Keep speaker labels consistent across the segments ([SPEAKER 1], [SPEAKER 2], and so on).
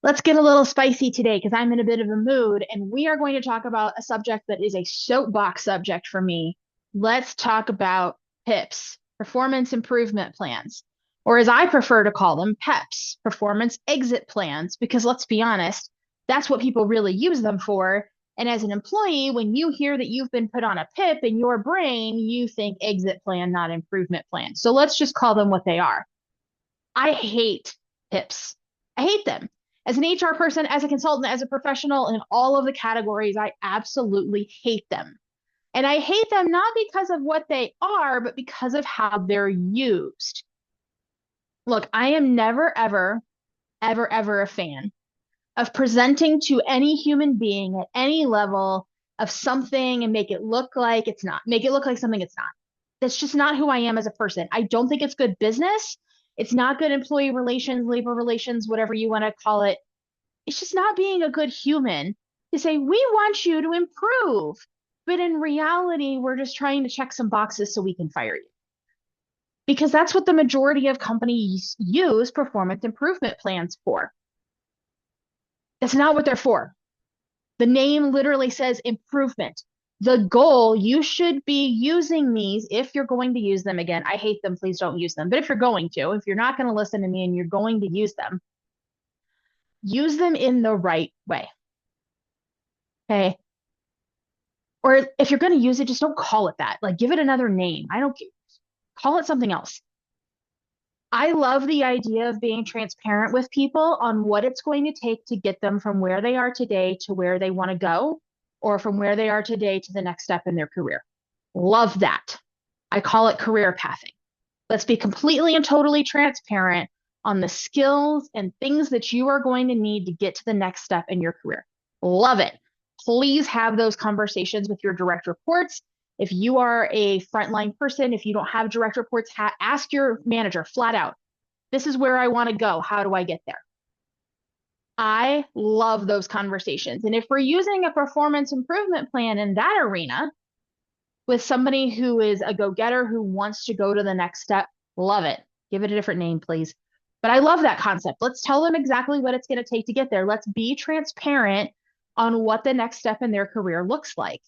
[SPEAKER 1] Let's get a little spicy today because I'm in a bit of a mood, and we are going to talk about a subject that is a soapbox subject for me. Let's talk about PIPs, performance improvement plans, or as I prefer to call them, PEPs, performance exit plans, because let's be honest, that's what people really use them for. And as an employee, when you hear that you've been put on a PIP in your brain, you think exit plan, not improvement plan. So let's just call them what they are. I hate PIPs. I hate them. As an HR person, as a consultant, as a professional, in all of the categories, I absolutely hate them. And I hate them not because of what they are, but because of how they're used. Look, I am never, ever, ever, ever a fan of presenting to any human being at any level of something and make it look like it's not, make it look like something it's not. That's just not who I am as a person. I don't think it's good business. It's not good employee relations, labor relations, whatever you want to call it. It's just not being a good human to say, we want you to improve. But in reality, we're just trying to check some boxes so we can fire you. Because that's what the majority of companies use performance improvement plans for. That's not what they're for. The name literally says improvement. The goal, you should be using these if you're going to use them. Again, I hate them. Please don't use them. But if you're going to, if you're not going to listen to me and you're going to use them in the right way. Okay. Or if you're going to use it, just don't call it that. Like give it another name. I don't call it something else. I love the idea of being transparent with people on what it's going to take to get them from where they are today to where they want to go, or from where they are today to the next step in their career. Love that. I call it career pathing. Let's be completely and totally transparent on the skills and things that you are going to need to get to the next step in your career. Love it. Please have those conversations with your direct reports. If you are a frontline person, if you don't have direct reports, ask your manager flat out, this is where I want to go. How do I get there? I love those conversations. And if we're using a performance improvement plan in that arena with somebody who is a go-getter who wants to go to the next step, love it. Give it a different name, please. But I love that concept. Let's tell them exactly what it's going to take to get there. Let's be transparent on what the next step in their career looks like.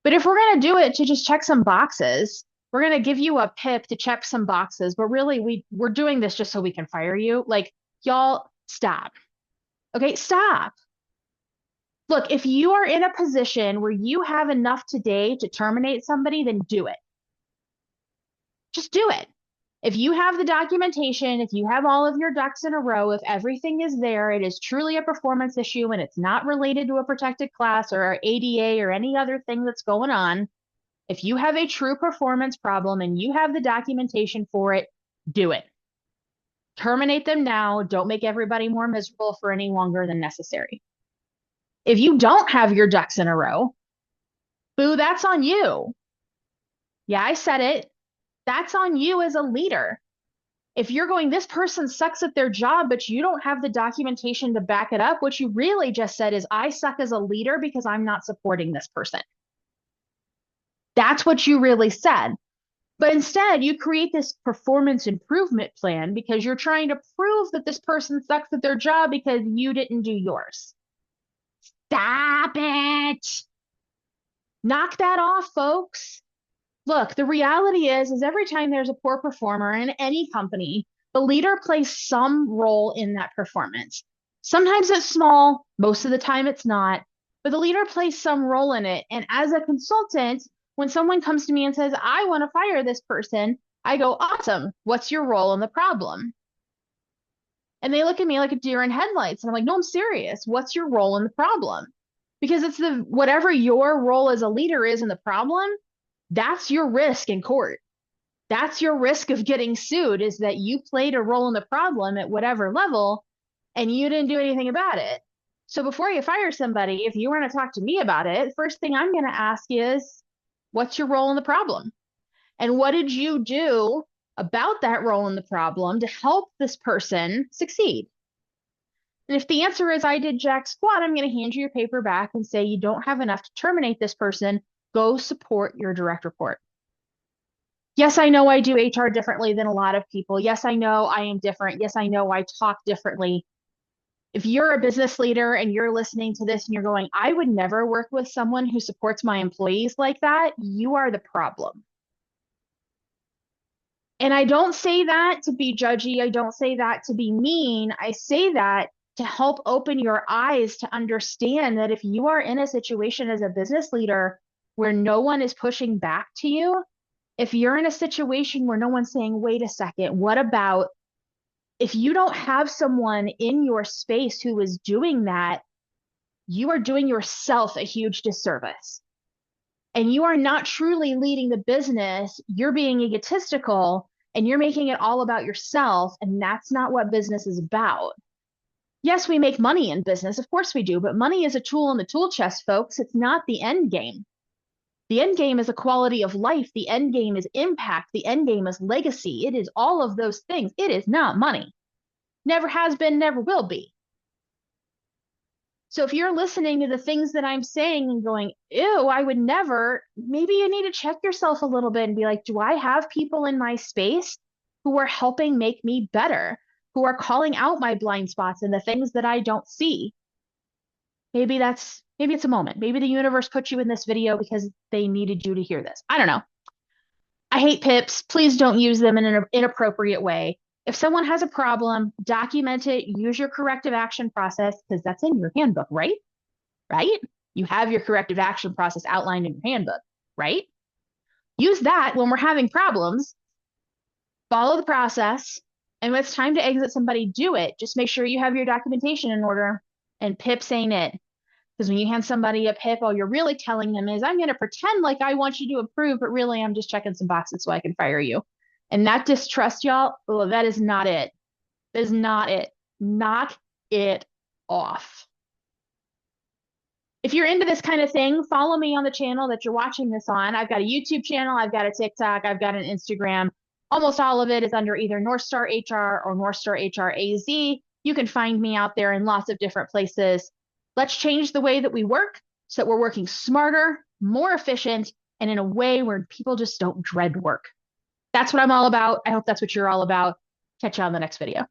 [SPEAKER 1] But if we're going to do it to just check some boxes, we're going to give you a PIP to check some boxes, but really we're doing this just so we can fire you. Like, y'all, stop. Okay, stop. Look, if you are in a position where you have enough today to terminate somebody, then do it. Just do it. If you have the documentation, if you have all of your ducks in a row, if everything is there, it is truly a performance issue and it's not related to a protected class or ADA or any other thing that's going on. If you have a true performance problem and you have the documentation for it, do it. Terminate them now. Don't make everybody more miserable for any longer than necessary. If you don't have your ducks in a row, boo, that's on you. Yeah, I said it. That's on you as a leader. If you're going, this person sucks at their job, but you don't have the documentation to back it up, what you really just said is, I suck as a leader because I'm not supporting this person. That's what you really said. But instead, you create this performance improvement plan because you're trying to prove that this person sucks at their job because you didn't do yours. Stop it. Knock that off, folks. Look, the reality is every time there's a poor performer in any company, the leader plays some role in that performance. Sometimes it's small, most of the time it's not, but the leader plays some role in it. And as a consultant, when someone comes to me and says, I want to fire this person, I go, awesome. What's your role in the problem? And they look at me like a deer in headlights. And I'm like, no, I'm serious. What's your role in the problem? Because it's the whatever your role as a leader is in the problem, that's your risk in court. That's your risk of getting sued is that you played a role in the problem at whatever level and you didn't do anything about it. So before you fire somebody, if you want to talk to me about it, first thing I'm going to ask is, what's your role in the problem? And what did you do about that role in the problem to help this person succeed? And if the answer is I did jack squat, I'm going to hand you your paper back and say you don't have enough to terminate this person. Go support your direct report. Yes, I know I do HR differently than a lot of people. Yes, I know I am different. Yes, I know I talk differently. If you're a business leader and you're listening to this and you're going, I would never work with someone who supports my employees like that, you are the problem. And I don't say that to be judgy. I don't say that to be mean. I say that to help open your eyes to understand that if you are in a situation as a business leader where no one is pushing back to you, if you're in a situation where no one's saying, wait a second, what about if you don't have someone in your space who is doing that, you are doing yourself a huge disservice. And you are not truly leading the business. You're being egotistical and you're making it all about yourself. And that's not what business is about. Yes, we make money in business. Of course we do. But money is a tool in the tool chest, folks. It's not the end game. The end game is a quality of life. The end game is impact. The end game is legacy. It is all of those things. It is not money. Never has been, never will be. So if you're listening to the things that I'm saying and going, ew, I would never, maybe you need to check yourself a little bit and be like, do I have people in my space who are helping make me better, who are calling out my blind spots and the things that I don't see? Maybe it's a moment. Maybe the universe put you in this video because they needed you to hear this. I don't know. I hate PIPs. Please don't use them in an inappropriate way. If someone has a problem, document it, use your corrective action process because that's in your handbook, right? Right? You have your corrective action process outlined in your handbook, right? Use that when we're having problems, follow the process, and when it's time to exit somebody, do it. Just make sure you have your documentation in order, and PIPs ain't it. Because when you hand somebody a PIP, all you're really telling them is, I'm going to pretend like I want you to approve, but really I'm just checking some boxes so I can fire you. And that distrust, y'all, oh, that is not it. That is not it. Knock it off. If you're into this kind of thing, follow me on the channel that you're watching this on. I've got a YouTube channel, I've got a TikTok, I've got an Instagram. Almost all of it is under either North Star HR or North Star HR AZ. You can find me out there in lots of different places. Let's change the way that we work so that we're working smarter, more efficient, and in a way where people just don't dread work. That's what I'm all about. I hope that's what you're all about. Catch you on the next video.